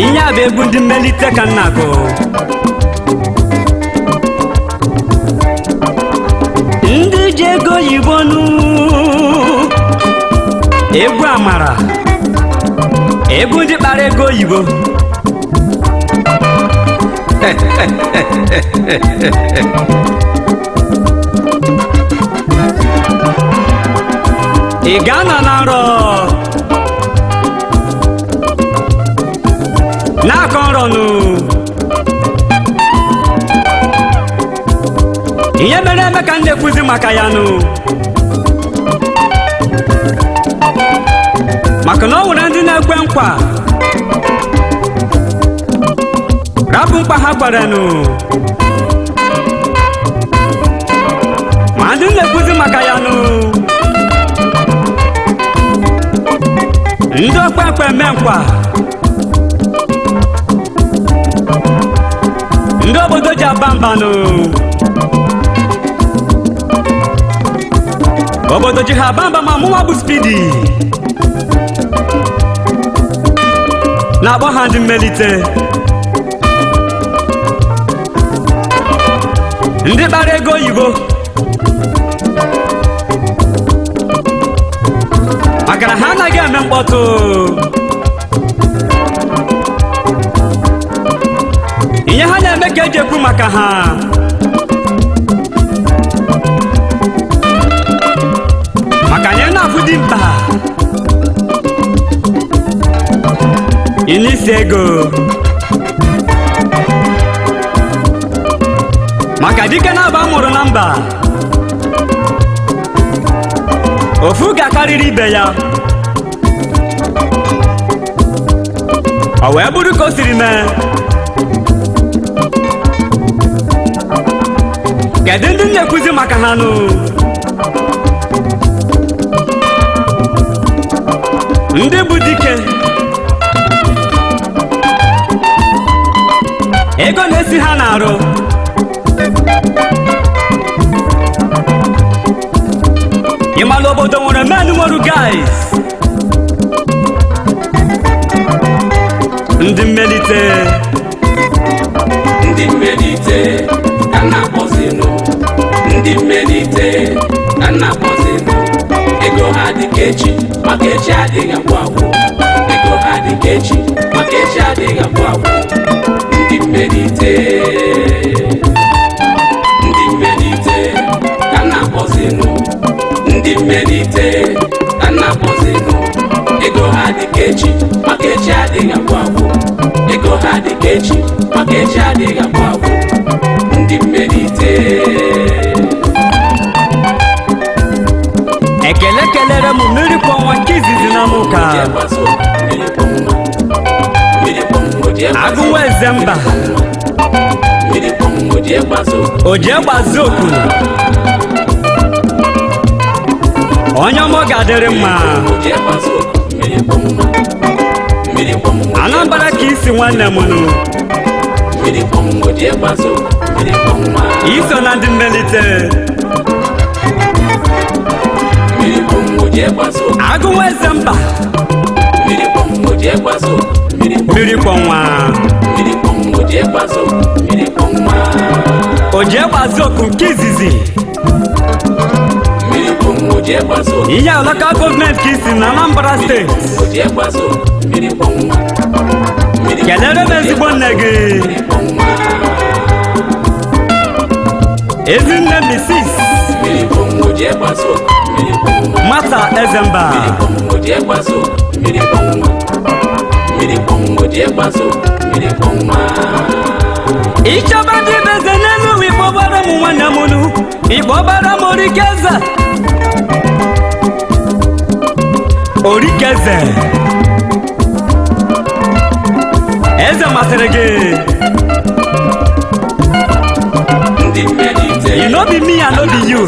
Inya be egwu Ndi Mmelite ka nna go. Ndị ji ego oyibo nụ egwu amara egwu ndị kpara ego oyibo. Ị ga-anọ na nrọ na-akọ nrọ nụ ihe mere eme ka m na-ekwuzi maka ya nụ maka na ọ nwere ndị na-ekwe nkwa rapụ mkpa ha kwere nụ ma ndị na-ekwuzi maka ya nụ ndị okpekpe eme nkwa ndị obodo ji aba mba nụ obodo ji ha aba mba ma mụnwa bụ Spidi na-akpọ ha Ndi Mmelite ndị kpara ego oyibo maka na ha anaghị eme mkpọtụ ihe ha na-eme ka eji ekwu maka ha maka na ị na-afụ dị mkpa n'isi ego maka dike na-aba mụrụ na mba ofu ga-akarịrị ibe ya ọ wee bụrụ ka o siri mee. Kedu ndị na-ekwuzi maka ha nụ ndị bụ dike ego na-esi ha n'arụ ịmalụ obodo nwere menu nwere guys Ndi Mmelite Ndi Mmelite ka na-akpọzinụ Ndi Mmelite ka na-akpọzinụ ego ha dị ka echi maka echi adịghị agwụ agwụ ego ha dị ka echi maka echi adịghị agwụ agwụ Ndi Mmelite Ndi Mmelite ka na-akpọzinụ Ndi Mmelite ka na-akpọzinụ ego ha dị ka echi maka echi adịghị agwụ agwụ ego ha dị ka echi maka echi adịghị agwụ agwụ Ndi Mmelite ekele kelere m mmiri kwa ọnwa nke izizi na mụka Agụwa Ezemba o ji egbazi oku onye ọma ga-adịrị mma Anambra ka isi nwanne m nụ iso na Ndi Mmelite Agụwa Ezemba mmiri kpọnwa o ji egbazi oku nke izizi ihe alaka gọọmenti ka isi na Anambra steeti kelere m ezigbo nne gị ezinne Mrs. Mata Ezemba ịchọba ndị beze n'elu Igbo gbara m nwanne m nụ Igbo gbara m Orikeze Orikeze eze masịrị gị you no be me and no be you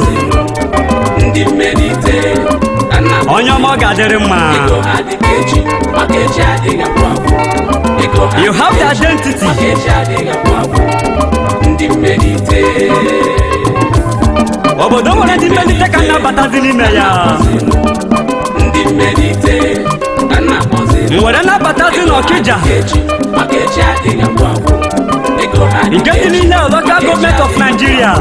onye ọma ọ ga-adịrị mma you have the identity obodo nwere Ndi Mmelite ka na-abatazi n'ime ya Ndi Mmelite ka na-akpọzi nwere nabatazi n'Ọkịja nke dị n'ile Local Government of Nigeria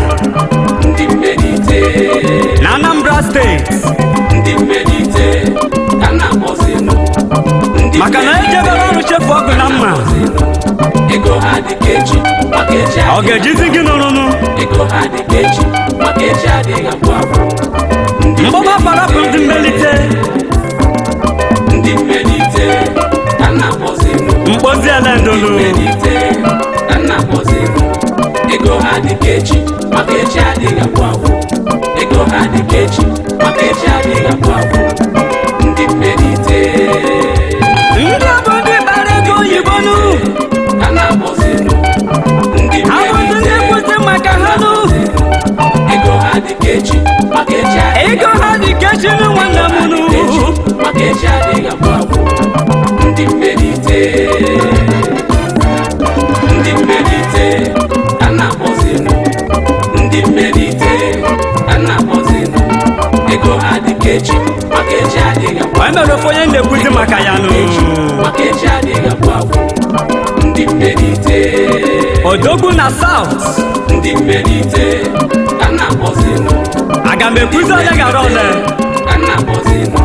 na Anambra State maka na ejebere ọrụ chefu ọgụ na mma ọ ga-ejizi gị n'ọnụnụ mgbọba bara bụ ndị mmelite mkpozi elendolu ego ha dị ka echi maka echi adịghị agwụ agwụ ego ha dị ka echi maka echi adịghị agwụ agwụ ndị mmelite ndị bụ ndị bara ego oyibo nụ a na-akpọzinụ ndị abụzi ndị kwụsị maka ha nụ ego ha dị ka echi maka echi ego ha dị ka echi nụ nwanne m nụ maka echi adịghị agwụ agwụ ndị mmelite ndị mmelite a na-akpọzinụ ndị mmelite a na-akpọzinụ ego ha dị ka echi maka echi adịghị agwụ onye mere ofe onye na-ekwuzi maka ya nụ maka echi adịghị agwụ agwụ ndị mmelite Odogwu na South ndị mmelite a na-akpọzinụ aga m ekwuzi onye gara ole a na-akpọzinụ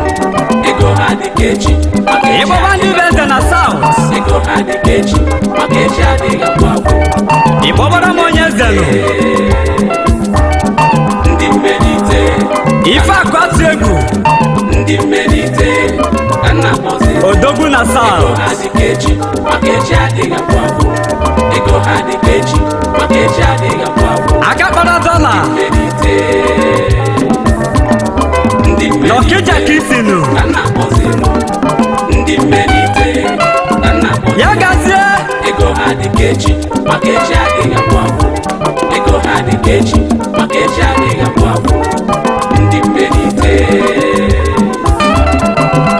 ego ha dị ka echi maka echi ịgbọba ndị be eze na South ego ha dị ka echi maka echi adịghị agwụ agwụ ịgbọbara m onye eze nụ ndị mmelite ife akwatu egwu ndị mmelite a na-akpọzinụ Odogwu na ego South ha dị ka echi maka echi adịghị agwụ agwụ ego ha dị ka echi maka echi adịghị agwụ agwụ aka kpara dọla mmelite ndị mmelite n'Ọkịja ka isi nụ a na-akpọzinụ ndị mmelite a na-akpọzinụ ya gazie ego ha dị ka echi maka echi adịghị agwụ agwụ ego ha dị ka echi maka echi adịghị agwụ agwụ ndị mmelite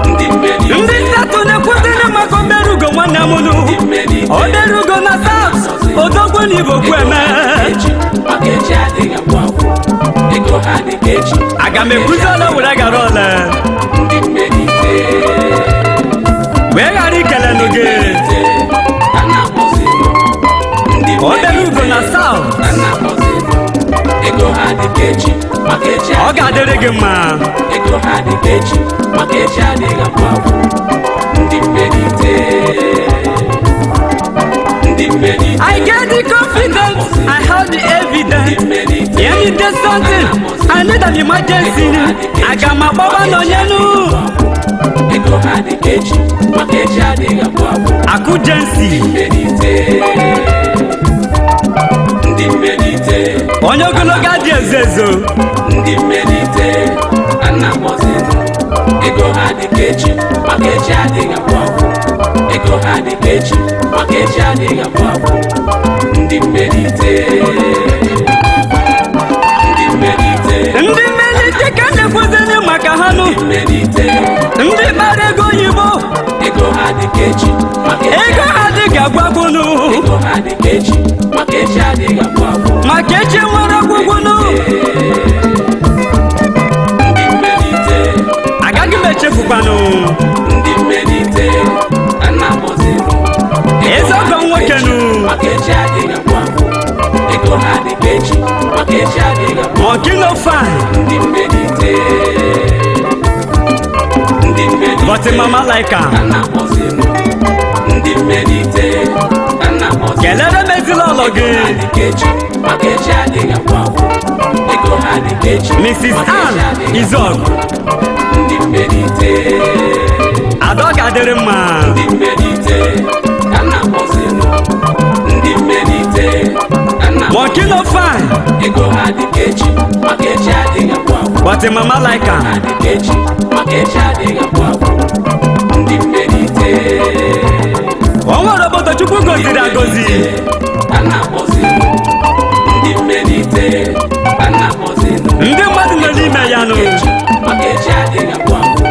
ndị mmelite ndị statụ na-ekwuziri maka obere ugo nwanne m nụ obere ugo na South Odogwu na Igbo kwu eme maka echi adịghị agwụ agwụ ego ha dị ka echi aga m ekwuzi ole were gara ole ndị mmelite wee ghara ikele nụ gị a na-akpọzinụ ndị obere ugo na South a na-akpọzinụ ego ha dị ka echi maka echi ọ ga-adịrị gị mma ego ha dị ka echi maka echi adịghị agwụ agwụ ndị mmelite ndị mmelite I get the confidence, I have the evidence. Any day something, I need an emergency. Aga m agbaba n'onyenu ego ha dị ka echi maka echi adịghị agwụ agwụ akụjensi mmelite ndị mmelite onye ogologo adị ezo ezo ndị mmelite a na-akpọzinụ ego ha dị ka echi maka echi adịghị agwụ agwụ ego ha dị ka echi maka echi adịghị agwụ agwụ ndị mmelite ndị mmelite ndị mmelite ka na-ekwuziri maka ha nụ mmelite ndị kpara ego oyibo ego ha dị ka echi maka echi ego ha dị ka gwagwunu ego ha dị ka echi maka echi adịghị agwụ agwụ maka echi nwere ọgwụgwunu ndị mmelite agaghị m echefukwanụ ndị mmelite a na-akpọzinụ eze ọgọ nwoke nụ maka echi adịghị agwụ agwụ ego ha dị ka echi maka echi adịghị agwụ Okino fine ndị mmelite ndị mmelite but mama like a am na-akpọzinụ ndị mmelite a na-akpọzinụ kelere m ezinụlọ gị ha dị ka echi maka echi adịghị agwụ agwụ ego ha dị ka echi Mrs. maka echi Ann adịghị agwụ Izog ndị mmelite ada ọ ga-adịrị mma ndị mmelite a na-akpọzinụ ndị mmelite a na-akpọzinụ Okino fine ego ha dị ka echi maka echi adịghị agwụ agwụ but mama like ha am dị ka echi maka echi adịghị agwụ agwụ ndị mmelite o nwere obodo Chukwu goziri agozi a na-akpọzinụ ndị mmelite a na-akpọzinụ ndị mmadụ nọ n'ime ya nụ maka echi adịghị agwụ agwụ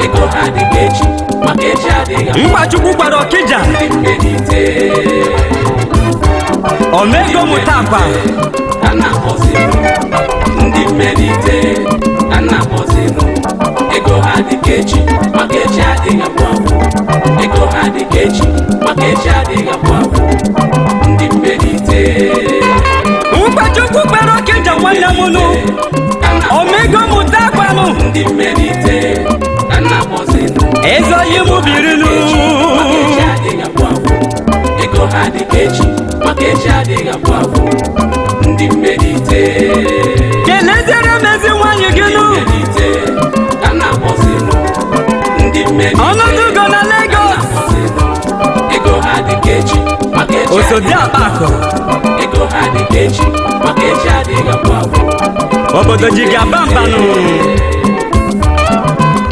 ego ha dị ka echi maka echi adịghị agwụ mkpa Chukwu gwara Ọkịja ndị mmelite omego mụta akwa a na-akpọzinụ ndị mmelite a na-akpọzinụ ego ha dị ka echi maka echi adịghị agwụ agwụ ego ha dị ka echi maka echi adịghị agwụ agwụ ndị mmelite Mkpachukwu kpere Okija nwanne m nụ omego mụta akwanụ ndị mmelite ka nna bọzinụ ezoghị m birinụ maka echi adịghị agwụ agwụ ego ha dị ka echi maka echi adịghị agwụ agwụ ndị mmelite kelezere m ezi nwanyị gị nụ ka nna bọzinụ ndị mmelite ọnọdụ ugo na Lagos ego ha dị ka echi maka echi osodi akpakọ ego ha dị ka echi maka echi adịghị agwụ agwụ obodo ji ga-aba mbanụ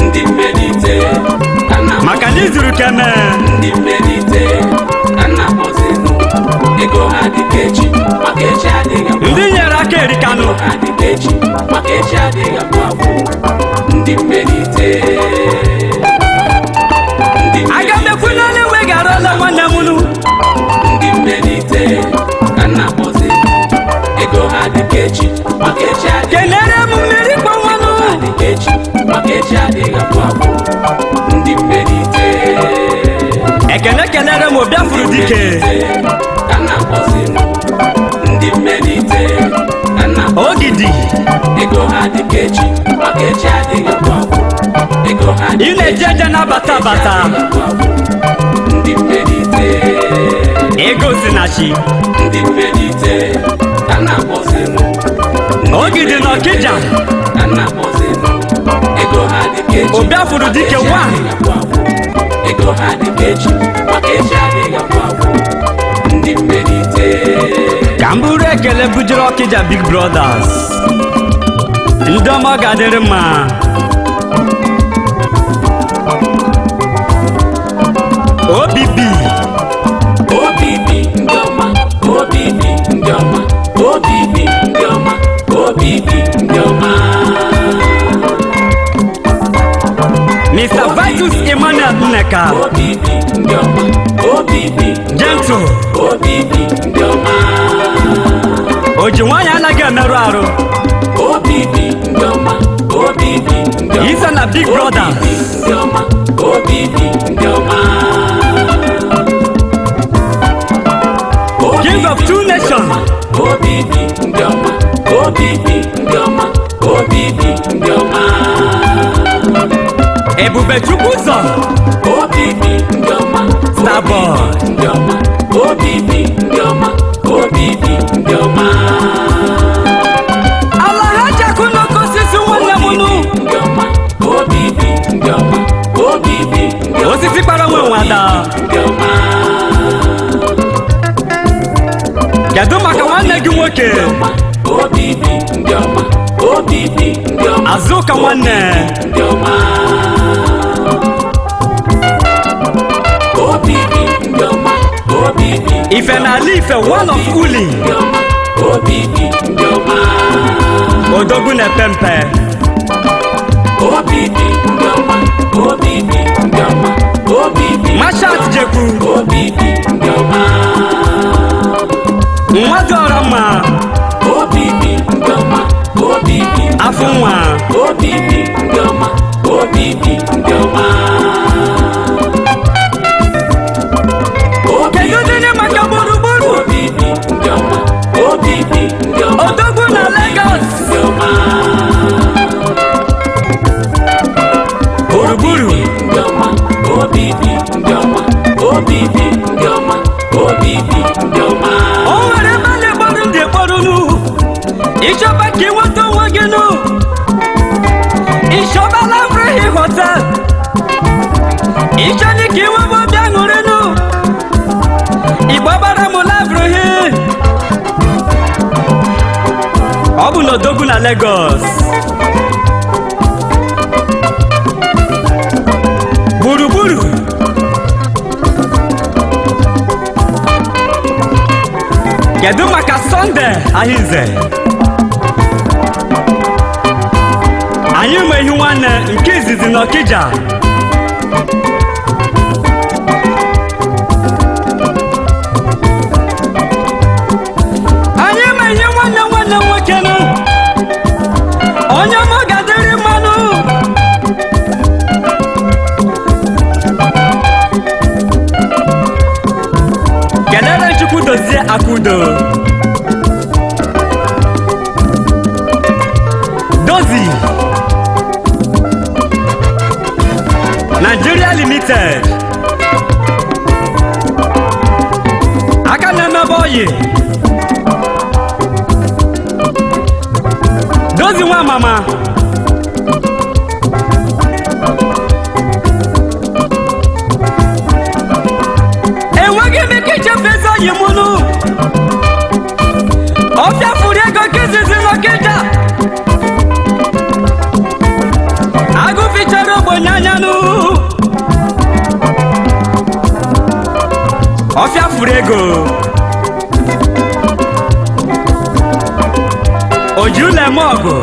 ndị mmelite ka nna maka na izuru keme ndị mmelite ka nna bọzinụ ego ha dị ka echi maka echi adịghị agwụ ndị nyere aka erikanụ ego ha dị ka echi maka echi adịghị agwụ agwụ ndị mmelite aga m ekwu n'ala ewegharala nwanne m nụ ndị mmelite ka nna bọzinụ ego ha dị ka echi maka echi adịghị kelere m mmiri kpọnwanụ dị ka echi maka echi adịghị agwụ agwụ ndị mmelite ekene kelere m Obiafuru dike ka nna bọzinụ ndị mmelite ka nna ogidi ego ha dị ka echi maka echi adịghị agwụ agwụ ego ha dị ị na-eje eje na-abata abata ndị mmelite ego si na chi ndị mmelite ka nna bọzinụ ogidi na Okija ka nna bọzinụ ego ha dị ka echi Obiafuru dike wa ego ha dị ka echi maka echi adịghị agwụ agwụ ndị mmelite ka m bụrụ ekele bujere Okija Big Brothers ndị ọma ọ ga-adịrị mma obibi obibi ndị ọma obibi ndị ọma obibi ndị ọma obibi ndị ọma Mr. Vitus Emmanuel Nneka obibi ndị ọma obibi Gentle obibi ndị ọma oji nwaanyị anaghị emerụ arụ obibi ndị ọma obibi ndị ọma Isa na Big Brother ndị ọma obibi ndị ọma King of Two Nations obibi ndị ọma obibi ndị ọma obibi ndị ọma Ebubechukwu ụzọ obibi ndị ọma Starboy ndị ọma obibi ndị ọma obibi ndị ọma ala ha jakụ n'oke osisi nwanne m nụ ndị ọma obibi ndị ọma obibi ndị ọma osisi kpara nwe nwada ndị ọma kedu maka nwanne gị nwoke obibi ndị ọma obibi ndị ọma Azụka nwanne ndị ọma obibi ndị ọma obibi Ife na ala Ife one of Uli ndị ọma obibi ndị ọma odogwu na-epe mpe obibi ndị ọma obibi ndị ọma obibi Mashat Jekwu obibi ndị ọma nwa dị ọra mma obibi ndị ọma obibi afọ nwa obibi ndị ọma obibi ndị ọma kedu dịrị maka gburugburu obibi ndị ọma obibi ndị ọma odogwu na Lagos ndị ọma gburugburu ndị ọma obibi ndị ọma obibi ndị ọma obibi ndị ọma o nwere ebe a na-ekporu ndị ekporu nụ ịchọba ka ịnweta onwe gị nụ ịchọba Lavrihi Hotel ịchọdị ka inwebe obi aṅụrị nụ ịgbabara m Lavrihi ọ bụ na odogwu na Lagos gburugburu kedu maka Sunday Ahinze anyị ma ihu nwanne nke izizi na Okija anyị ma ihe nwanne nwanne nwoke nụ onye ọma ga-adịrị mmanụ Akudo, Dozi, Nigeria Limited, Akaneme Boye, Dozi nwa mama, enweghị m ike ichefu oyi mụnụ, ọ bịafuru ego kezizi n'Ọkịja, agụ fichara ogbenye anyanụ, ọ bịafuru ego, oji ụlọ eme ọgụ,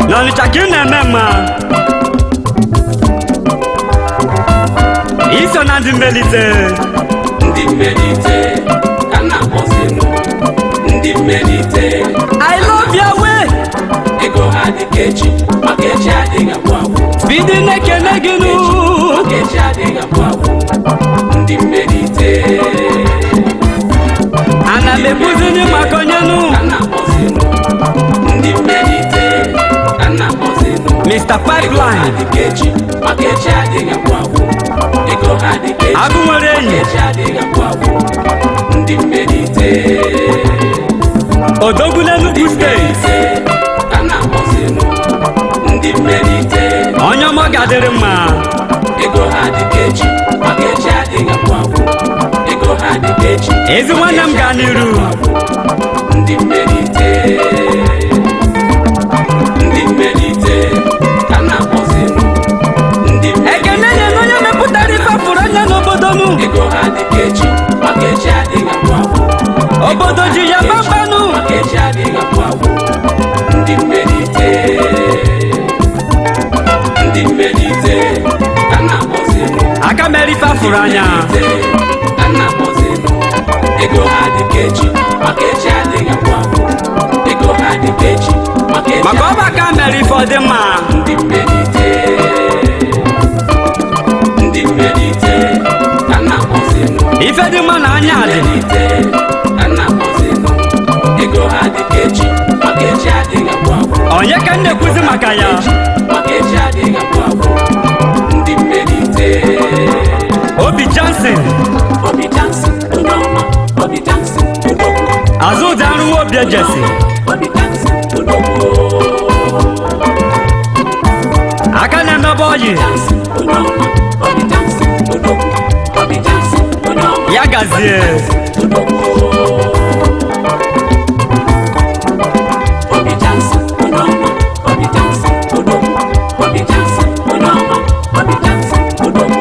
n'Ọnịcha ka ị na-eme mma, iso na Ndi Mmelite. Ndi Mmelite ka na-akpọzinụ Ndi Mmelite. I love your way. Ego ha dị ka echi maka echi adịghị agwụ agwụ. Bidi na-ekele gị nụ maka echi adịghị agwụ agwụ. Ndi Mmelite ana m ebuzini maka onye nụ ka na-akpọzinụ Ndi Mmelite ka na-akpọzinụ Mr. Pipeline dị ka echi maka echi adịghị agwụ agwụ. Ego ha dị ka echi agụ nwere enyi echi adịghị agwụ agwụ. Ndi Mmelite odogwu n'Enugu steeti ka na-akpọzinụ Ndi Mmelite onye ọma ga-adịrị mma. ego ha dị ka echi maka echi adịghị agwụ agwụ. Ego ha dị ka echi ezi nwanne m gaa n'iru. Ndi Mmelite Ndi Mmelite ka na-akpọzinụ Ndi Mmelite ekene nye onye mepụtara ife fụrụ anya n'obodo nụ ego ha dị ka echi maka echi adịghị agwụ agwụ. obodo ji ya gbamgbanụ maka echi adịghị agwụ agwụ. Ndi Mmelite Ndi Mmelite ka na-akpọzinụ aka mere ife fụrụ anya ka na-akpọzinụ ego ha dị ka echi maka echi adịghị agwụ agwụ. Ego ha dị ka echi maka echi maka ọba aka mere ife ọ dị mma. Ndi Mmelite Ndi Mmelite ka na-akpọzinụ ife dị mma na anya dị Mmelite ka na-akpọzinụ ego ha dị ka echi maka echi adịghị agwụ agwụ. onye ka m na-ekwuzi maka ya maka echi adịghị agwụ agwụ. Ndi Mmelite Obi Johnson Obi Johnson onye ọma. Obi Johnson odogwu. azụ ụdị arụwa obi ejesi Obi Johnson odogwu. aka na-emebe oyi Johnson onye ọma. Obi Johnson odogwu. Obi Johnson onye ọma. ya gazie odogwu. Obi Johnson onye ọma. Obi Johnson odogwu. Obi Johnson onye ọma. Obi Johnson odogwu.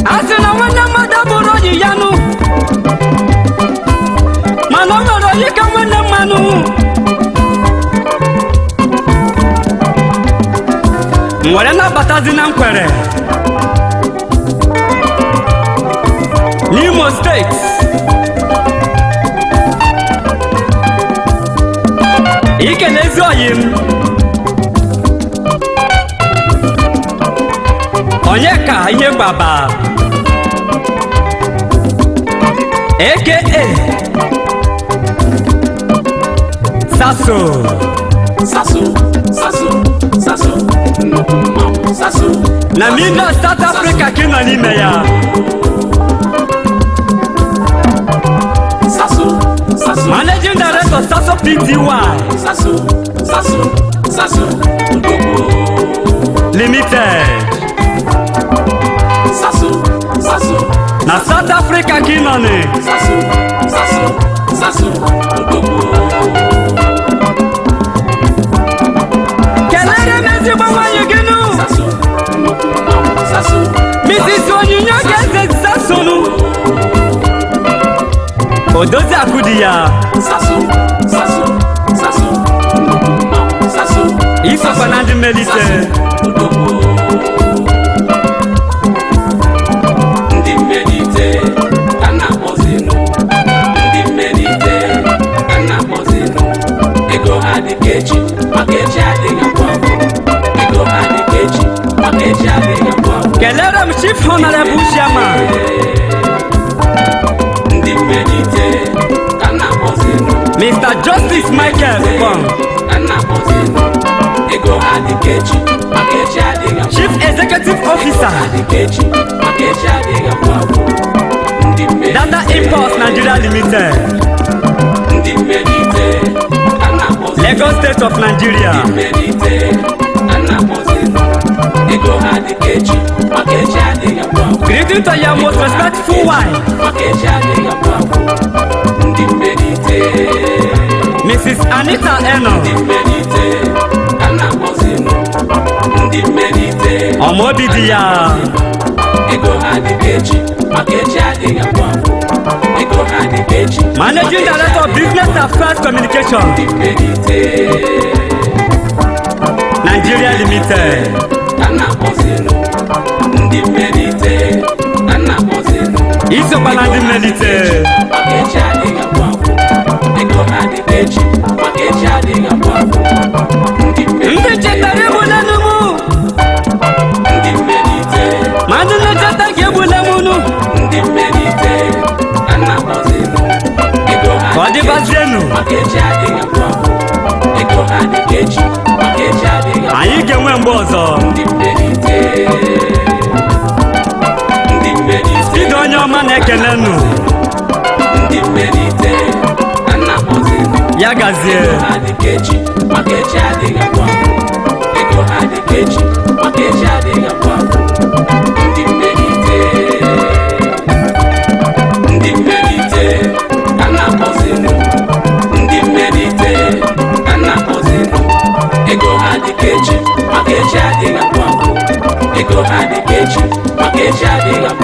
a sị na nwanne mmadụ bụrụ oyi ya nụ mana o nwere oyi ka nwanne mmanụ m were na-abatazi na nkwere n'Imo steeti ikele ezi oyi m onye ka ihe gbaba aka Saso Saso Saso Saso nnukwu mmanwụ Saso na Middle South Africa ka ị nọ n'ime ya Saso Saso Managing Director Saso Pty Saso Saso Saso odogwu. Limited Saso Saso na South Africa ka ị nọ ni Saso Saso Saso odogwu. kelere m ezigbo nwanyị gị nụ Saso nnukwu mmanwụ Saso Mrs. Onyinye Ga-eze Sasonu odozi akụ di ya Saso Saso Saso nnukwu mmanwụ Saso isokwa na Ndi Mmelite odogwu. Ndi Mmelite ka na-akpọzinụ Ndi Mmelite ka na-akpọzinụ ego ha dị ka echi maka echi adịghị agwụ agwụ. Ego ha dị ka echi maka echi adịghị abụ abụ. kelere m Chief Honorable Chairman Ndị mmelite ka na-akpọzinụ. Mr. Justice Michael Kpong, ka na-akpọzinụ. Ego ha dị ka echi maka echi adịghị abụ. Chief Executive Officer Ha dị ka echi maka echi adịghị abụ abụ. Ndị mmelite Data Imports Nigeria Limited, ndị mmelite ka na-akpọzinụ. Lagos State of Nigeria, mmelite ka na-akpọzinụ. Ego ha dị ka echi maka echi adịghị abụ abụ. greeting to your most respectful wife, maka echi adịghị abụ abụ. Ndị mmelite Mrs. Anita Eno, ndị mmelite ka na-akpọzinụ. Ndị mmelite Omobi di ya, ego ha dị ka echi maka echi adịghị abụ abụ. Ego ha dị ka echi Managing Director of Business Affairs Communication, ndị mmelite Nigeria Limited, ka na-akpọzinụ. Ndị mmelite ka na-akpọzinụ. Isokwa na Ndi Mmelite, maka echi adịghị abụ abụ. Ego ha dị ka echi maka echi adịghị abụ abụ. Ndị mmelite ndị chetara egbule n'ugwu, ndị mmelite ma ndị na-echeta ka egbule m unu, ndị mmelite ka na-akpọzinụ. Ego ha ka ọ dị ka echi dịbazienu, maka echi adịghị abụ abụ. Ego ha dị ka echi maka echi adịghị abụ. anyị ga-enwe mgbe ọzọ. Ndị mmelite ndị mmelite Ide onye ọma na-ekele nnu, ndị mmelite ka na-akpọzinụ. ya gazie. Ego ha dị ka echi maka echi adịghị abụ abụ. Ego ha dị ka echi maka echi adịghị abụ abụ. Ndị mmelite ndị mmelite ka na-akpọzinụ. Ndị mmelite ka na-akpọzinụ. Ego ha dị ka echi maka echi adịghị abụ abụ. Ego ha dị ka echi maka echi adịghị abụ